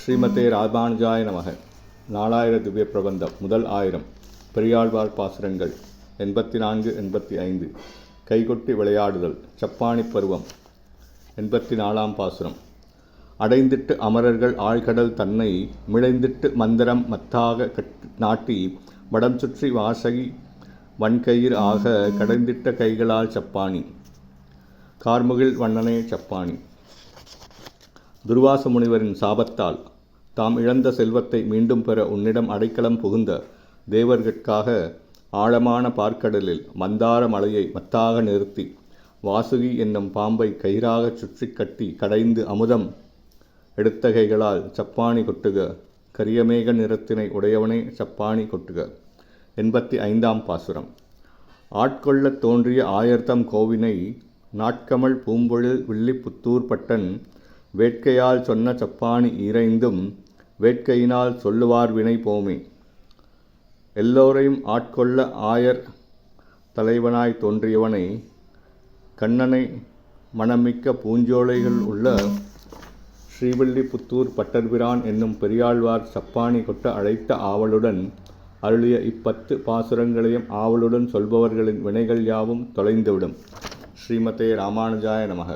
ஸ்ரீமதே ராமானுஜாய நமக. 4000 திவ்ய பிரபந்தம். முதல் 1000 பெரியாழ்வார் பாசுரங்கள் 84 85. கைகொட்டி விளையாடுதல். சப்பாணி பருவம். 84ஆம் பாசுரம். அடைந்திட்டு அமரர்கள் ஆழ்கடல் தன்னை மிளைந்திட்டு மந்திரம் மத்தாக நாட்டி வடம் சுற்றி வாசகி வன்கயிர் ஆக கடைந்திட்ட கைகளால் சப்பாணி. கார்முகில் வண்ணனே சப்பாணி. துர்வாச முனிவரின் சாபத்தால் தாம் இழந்த செல்வத்தை மீண்டும் பெற உன்னிடம் அடைக்கலம் புகுந்த தேவர்கட்காக ஆழமான பார்க்கடலில் மந்தார மலையை மத்தாக நிறுத்தி வாசுகி என்னும் பாம்பை கயிறாகச் சுற்றி கட்டி கடைந்து அமுதம் எடுத்த கைகளால் சப்பாணி கொட்டுக. கரியமேக நிறத்தினை உடையவனே சப்பாணி கொட்டுக. 85ஆம் பாசுரம். ஆட்கொள்ளத் தோன்றிய ஆயர்தம் கோவினை நாட்கமல் பூம்பொழில் வில்லிபுத்தூர் பட்டன் வேட்கையால் சொன்ன சப்பாணி ஈரைந்தும் வேட்கையினால் சொல்லுவார் வினை போமே. எல்லோரையும் ஆட்கொள்ள ஆயர் தலைவனாய் தோன்றியவனை கண்ணனை மணமிக்க பூஞ்சோலைகள் உள்ள ஸ்ரீவில்லிபுத்தூர் பட்டர்பிரான் என்னும் பெரியாழ்வார் சப்பாணி கொட்ட அழைத்த ஆவலுடன் அருளிய 10 பாசுரங்களையும் ஆவலுடன் சொல்பவர்களின் வினைகள் யாவும் தொலைந்துவிடும். ஸ்ரீமதே ராமானுஜாய நமக.